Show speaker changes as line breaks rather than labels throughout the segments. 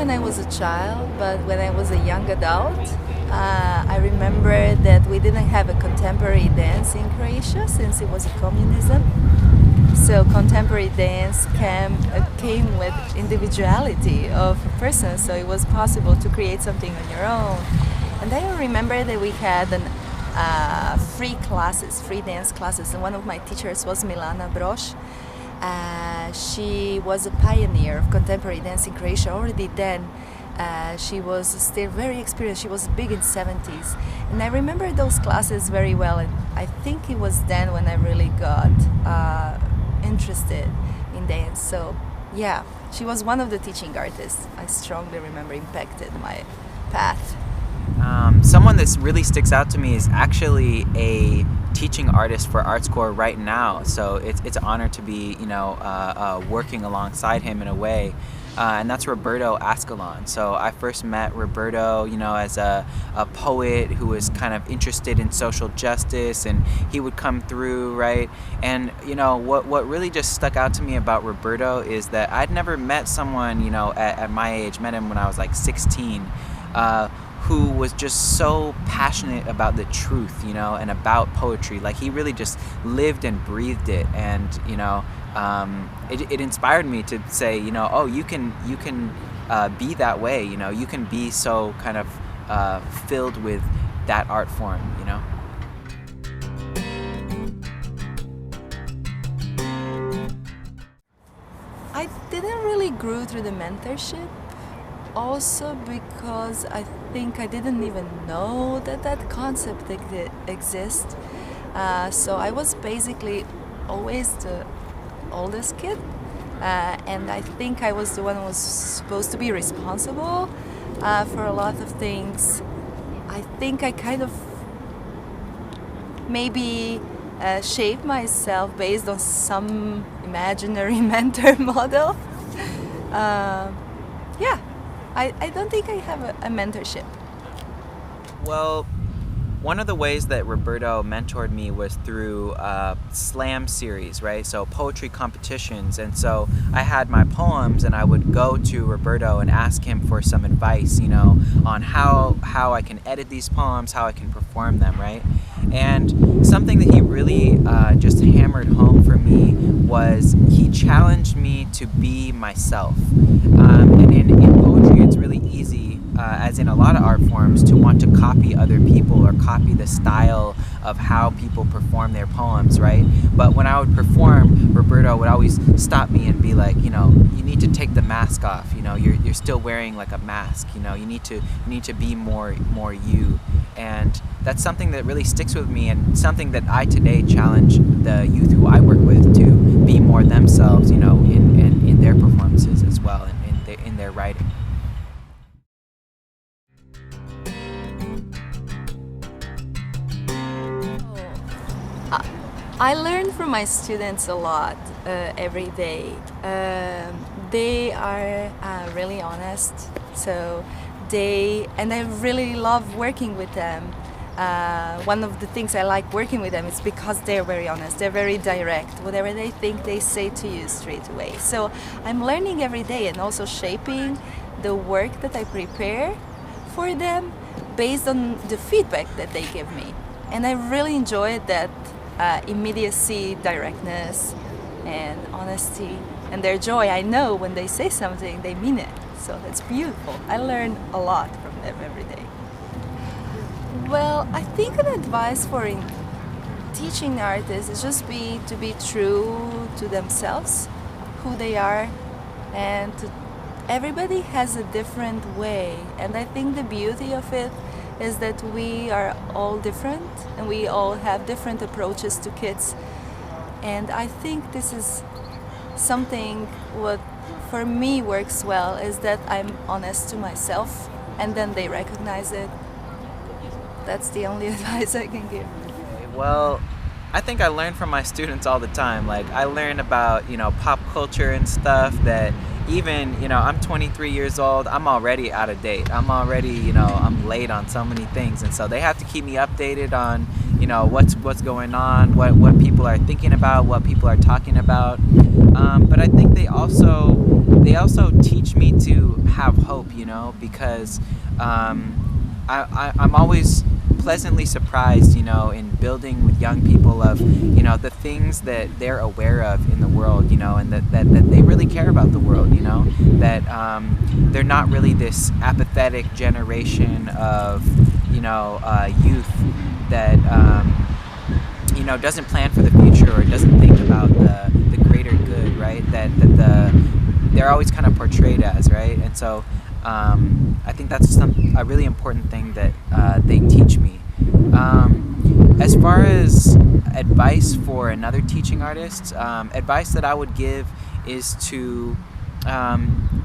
when I was a child, but when I was a young adult, I remember that we didn't have a contemporary dance in Croatia since it was a communism. So contemporary dance came with individuality of a person, so it was possible to create something on your own. And I remember that we had free dance classes, and one of my teachers was Milana Broš. She was a pioneer of contemporary dance in Croatia already then. She was still very experienced. She was big in 70s. And I remember those classes very well, and I think it was then when I really got interested in dance. So yeah, she was one of the teaching artists I strongly remember impacted my path.
Someone that really sticks out to me is actually a teaching artist for Art Score right now. So it's an honor to be, working alongside him in a way. And that's Roberto Ascalon. So I first met Roberto, as a poet who was kind of interested in social justice, and he would come through, right? And, what really just stuck out to me about Roberto is that I'd never met someone, at my age, met him when I was like 16, who was just so passionate about the truth, and about poetry. Like, he really just lived and breathed it. And, it inspired me to say, oh, you can be that way, you can be so kind of filled with that art form,
I didn't really grow through the mentorship, also because I think I didn't even know that concept exists. So I was basically always the oldest kid, and I think I was the one who was supposed to be responsible for a lot of things. I think I kind of maybe shaped myself based on some imaginary mentor model. Yeah, I don't think I have a mentorship.
Well, one of the ways that Roberto mentored me was through slam series, right? So poetry competitions. And so I had my poems, and I would go to Roberto and ask him for some advice, on how I can edit these poems, how I can perform them, right? And something that he really just hammered home for me was he challenged me to be myself. And in poetry, it's really easy, as in a lot of art forms, to want to copy other people or copy the style of how people perform their poems, right? But when I would perform, Roberto would always stop me and be like, you need to take the mask off. You're still wearing like a mask. You need to be more you. And that's something that really sticks with me, and something that I today challenge the youth who I work with to be more themselves, in their performances as well, in their writing.
I learn from my students a lot every day. They are really honest, and I really love working with them. One of the things I like working with them is because they're very honest, they're very direct. Whatever they think, they say to you straight away. So I'm learning every day, and also shaping the work that I prepare for them based on the feedback that they give me. And I really enjoy that immediacy, directness, and honesty, and their joy. I know when they say something, they mean it. So that's beautiful. I learn a lot from them every day. Well, I think an advice for teaching artists is just to be true to themselves, who they are, and everybody has a different way. And I think the beauty of it is that we are all different, and we all have different approaches to kids. And I think this is something what for me works well, is that I'm honest to myself, and then they recognize it. That's the only advice I can give.
Well, I think I learn from my students all the time. Like, I learn about, pop culture and stuff that even, I'm 23 years old, I'm already out of date. I'm already, I'm late on so many things. And so they have to keep me updated on, what's going on, what people are thinking about, what people are talking about. But I think they also teach me to have hope, because I'm always pleasantly surprised, in building with young people of, the things that they're aware of in the world, and that they really care about the world, that they're not really this apathetic generation of, youth that, doesn't plan for the future or doesn't think about the greater good, right? They're always kind of portrayed as, right? And so I think that's a really important thing that they teach me. As far as advice for another teaching artist, advice that I would give is to,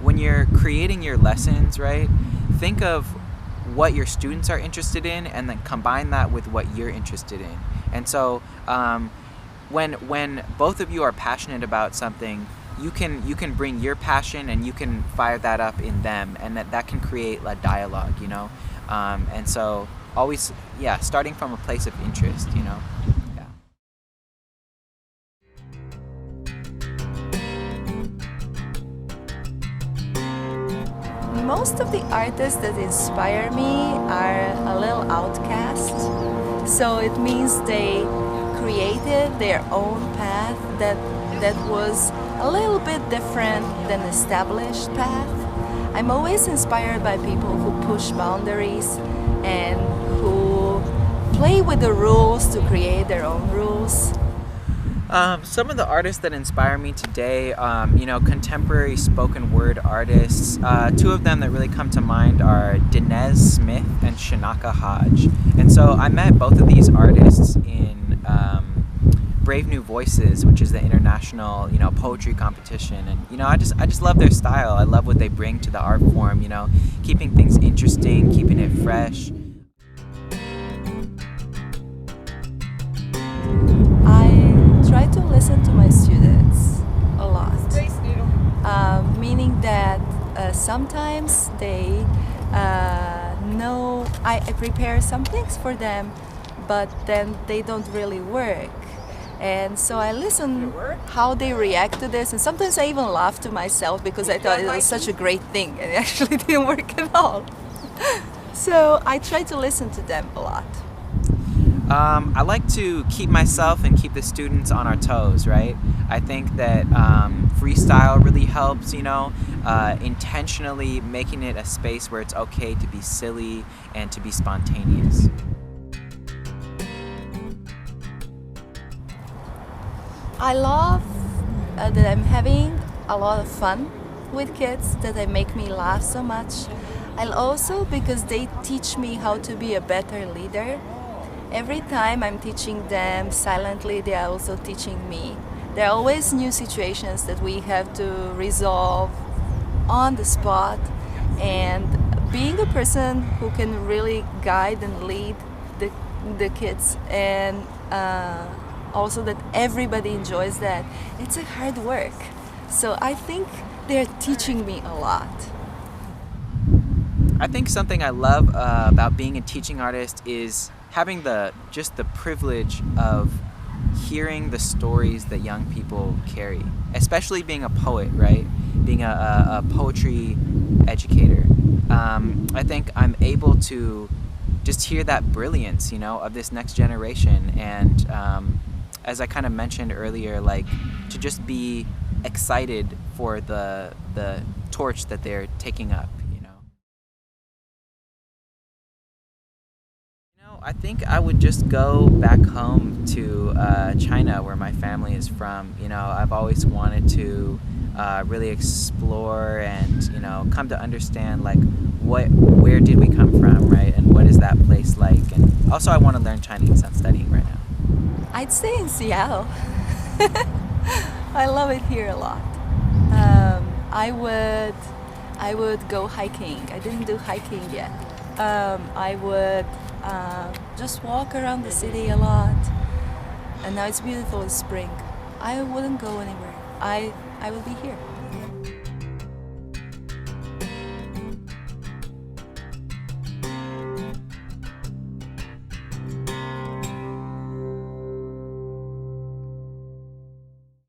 when you're creating your lessons, right, think of what your students are interested in and then combine that with what you're interested in. And so when both of you are passionate about something, you can bring your passion and you can fire that up in them, and that can create a dialogue, and so always, starting from a place of interest, Yeah.
Most of the artists that inspire me are a little outcast. So it means they created their own path that was a little bit different than established path. I'm always inspired by people who push boundaries and who play with the rules to create their own rules.
Some of the artists that inspire me today, contemporary spoken word artists, two of them that really come to mind are Dinez Smith and Shanaka Hodge. And so I met both of these artists in Brave New Voices, which is the international, poetry competition. And, I just love their style. I love what they bring to the art form, keeping things interesting, keeping it fresh.
Try to listen to my students a lot, meaning that sometimes they know I prepare some things for them, but then they don't really work. And so I listen how they react to this, and sometimes I even laugh to myself because I thought it was such a great thing and it actually didn't work at all. So I try to listen to them a lot.
I like to keep myself and keep the students on our toes, right? I think that freestyle really helps, intentionally making it a space where it's okay to be silly and to be spontaneous.
I love that I'm having a lot of fun with kids, that they make me laugh so much. And also because they teach me how to be a better leader. Every time I'm teaching them silently, they are also teaching me. There are always new situations that we have to resolve on the spot, and being a person who can really guide and lead the kids, and also that everybody enjoys that, it's a hard work. So I think they're teaching me a lot.
I think something I love about being a teaching artist is having the privilege of hearing the stories that young people carry, especially being a poet, right? Being a poetry educator. I think I'm able to just hear that brilliance, of this next generation. And as I kind of mentioned earlier, to just be excited for the torch that they're taking up. I think I would just go back home to China, where my family is from. I've always wanted to really explore and come to understand where did we come from, right? And what is that place like? And also I want to learn Chinese. I'm studying right now.
I'd say in Seattle. I love it here a lot. I would go hiking. I didn't do hiking yet. I would just walk around the city a lot. And now it's beautiful in spring. I wouldn't go anywhere. I will be here.